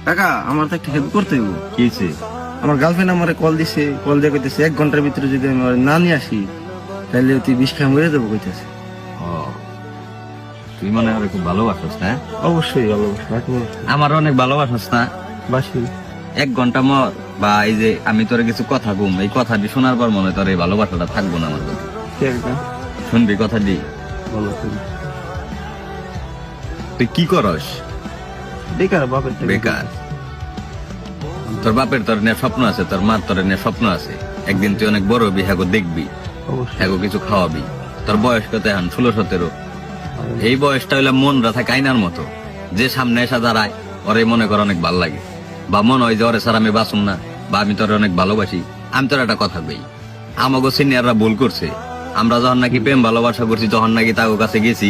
কাকা আমার তো একটা হেল্প করতে হইব। কি হয়েছে? আমার গার্লফ্রেন্ড আমারে কল দিছে, কল দিয়ে কইতেছে 1 ঘন্টার ভিতরে যদি আমি ওরে না নিয়ে আসি তাহলে তুই বিষ খাই মরে দেবো কইতেছে। ও, তুই মনে হয় খুব ভালোবাসিস না? অবশ্যই ভালোবাসি, আমার অনেক ভালোবাসিস না? বাসি। 1 ঘন্টা মর বা এই যে আমি তোর কিছু কথা ঘুম, এই কথাটি শোনার পর মনে হয় তোর এই ভালোবাসাটা থাকবো না আমার প্রতি। শুনবি কথাটি? বলো তুমি। তুই কি করস? বেকার বাপের টাকা। বেকার? তোর বাপের তোর নিয়ে স্বপ্ন আছে, তোর মার তোর নিয়ে স্বপ্ন আছে, একদিন তুই অনেক বড় হবি, হ্যাগো দেখবি, অবশ্যই। হ্যাগো কিছু খাওয়াবি। তোর বয়স কত এখন? 16-17। এই বয়সটা হইলে মন রাখা কাইনার মতো, যে সামনে এসে দাঁড়ায় ওরে মনে কর অনেক ভাল লাগে, বা মনে হয় যে ওরে স্যার আমি বাঁচুম না, বা আমি তোর অনেক ভালোবাসি। আমি তোর একটা কথা কই, আমাগো সিনিয়ররা ভুল করছে। আমরা যখন নাকি প্রেম ভালোবাসা করছি, তখন নাকি তাগো কাছে গেছি,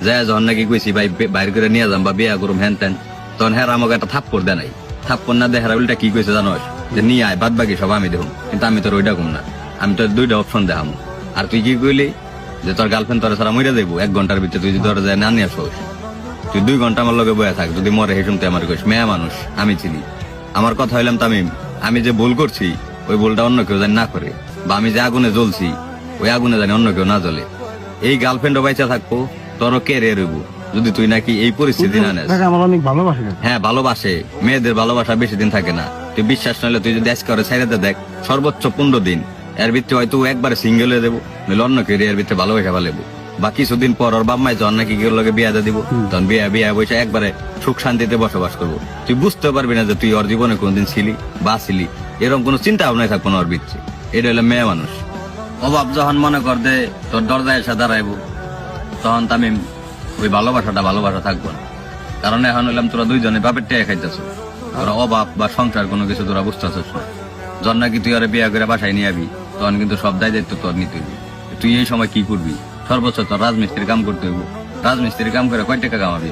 যায় যখন নাকি কইছি ভাই বাইর করে নিয়ে যাম বা বিয়া করুম হ্যান ত্যান, তখন হ্যাঁ আমাকে একটা থাপ্পড় দেয় নাই। থাপ্পড় না দেয় উল্টা কি কইছে জানোস? যে নিয়ে আয়, বাদ বাকি সব আমি দেখুন। কিন্তু আমি তোর ওইটা কম না, আমি তোর 2টা অপশন দেখাম। আর তুই কি কইলি যে তোর গার্লফ্রেন্ড তোর সারা মরে দেবো 1 ঘন্টার ভিতরে, তুই যদি তোর যায় না নিয়ে আসোস, তুই 2 ঘন্টা আমার লগে বয়ে থাক, যদি মরে হেসুম তুই আমার কইস মেয়া মানুষ আমি চিনি। আমার কথা হইলাম তামিম, আমি যে ভুল করছি ওই ভুলটা অন্য কেউ জানি না করে, বা আমি যে আগুনে জ্বলছি ওই আগুনে জানি অন্য কেউ না জ্বলে। এই গার্লফ্রেন্ডও বাইচা থাকবো, তোরও ক্যারিয়ার হইব, যদি তুই নাকি এই পরিস্থিতি না নেস। কাকা আমার অনেক ভালোবাসে। হ্যাঁ ভালোবাসে, মেয়েদের ভালোবাসা বেশি দিন থাকে না। তুই বিশ্বাস নইলে তুই যদি আজকে করে ছাইড়াতে দেখ, সর্বোচ্চ 15 দিন, এর ভিতরে হয়তো একবারে সিঙ্গেল হয়ে দেবো, নইলে অন্য কেউ এর ভিতরে ভালোবাসা ফেলেবো। বা কিছুদিন পর ওর বাপ মাই যখন নাকি কেউ লগে বিয়া দিব, তখন বিয়া বসে একবারে সুখ শান্তিতে বসবাস করবো। তুই বুঝতে পারবি না যে তুই ওর জীবনে কোনদিন ছিলি বা ছিলি, এরকম কোনো চিন্তা ভাবনাই থাকবো না ওর ভিতরে। এটা হলো মেয়ে মানুষ। অভাব যখন মনে কর দে তোর দরজায় এসে দাঁড়াইবো, তখন তামিম ওই ভালোবাসা থাকবো না। কারণ এখন হইলাম তোরা দুইজনে বাপের টেয়া খাইতেছ, তোরা অভাব বা সংসার কোনো কিছু তোরা বুঝতেছিস না। যখন নাকি তুই আরে বিয়া করে বাসায় নিয়ে আবি, তখন কিন্তু সব দায়িত্ব তোর নিতে হইব। তুই এই সময় কি করবি? সর্বোচ্চ তোর রাজমিস্ত্রির কাম করতে হইব। রাজমিস্ত্রির কাম করে কয় টাকা কামাবি?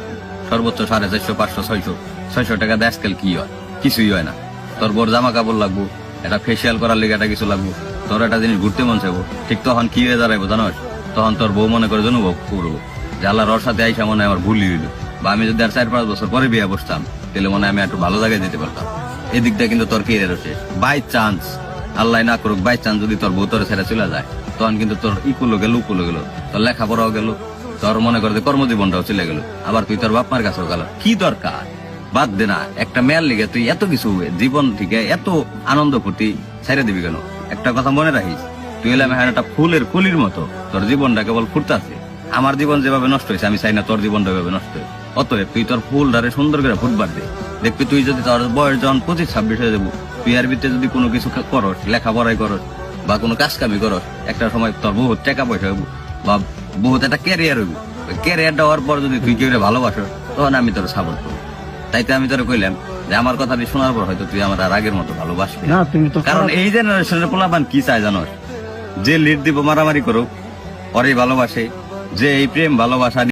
সর্বোচ্চ 450, 500, 600 টাকা দিয়ে আজকাল কি হয়? কিছুই হয় না। তোর বোর জামা কাপড় লাগবো, একটা ফেসিয়াল করার লেগে একটা কিছু লাগবো, তোর একটা জিনিস ঘুরতে মন চাইবো, ঠিক তখন কি হয়ে দাঁড়াইবো জানোস? তখন তোর বউ মনে করে অনুভব করবো যে আল্লাহর ওর সাথে আইসা মনে হয় আমার ভুলই হইলো, বা আমি যদি আর 4-5 বছর পরে বিয়ে বসতাম তাহলে মনে হয় আমি একটু ভালো জায়গায় যেতে পারতাম। এদিকটা কিন্তু তোর কেরিয়ার হচ্ছে বাই চান্স, আল্লাহ না করুক, বাই চান্স যদি তোর বউ তোর ছেড়ে চলে যায়, তখন কিন্তু তোর ইকুলো গেল উকুলো গেল, তোর লেখাপড়াও গেল, তোর মনে করে কর্মজীবনটাও চলে গেল, আবার তুই তোর বাপ মার কাছেও গেল। কি দরকার? বাদ দে না, একটা মেয়ের লিগে তুই এত কিছু জীবন থেকে এত আনন্দ ফুর্তি ছেড়ে দিবি কেন? একটা কথা মনে রাখিস, তুই হলে আমি একটা ফুলের কলির মতো, তোর জীবনটা কেবল ফুটতাছে। আমার জীবন যেভাবে নষ্ট হয়েছে আমি চাই না তোর জীবনটা এভাবে নষ্ট হয়েছে। অতএব তুই তোর ফুল ধারে সুন্দর করে ফুটবার দে। দেখবি তুই যদি তোর বয়স যখন 25-26 হয়ে যাবো, তুই এর ভিতরে যদি কোনো কিছু করস, লেখাপড়াই করস বা কোনো কাজ কামি করস, একটা সময় তোর বহুত টাকা পয়সা হইব বা বহুত একটা ক্যারিয়ার হইব। ক্যারিয়ারটা হওয়ার পর যদি তুই কেউ ভালোবাসো, তখন আমি তোর সাপোর্ট করবো। তাইতে আমি তোর কইলাম যে আমার কথাটি শোনার পর হয়তো তুই আমার আর আগের মতো ভালোবাসবি না। তুমি তো কারণ এই জেনারেশনের পোলাপান কি চায় জানোস? যে লিড দিব মারামারি করুক ওরই ভালোবাসে, যে এই প্রেম ভালোবাসা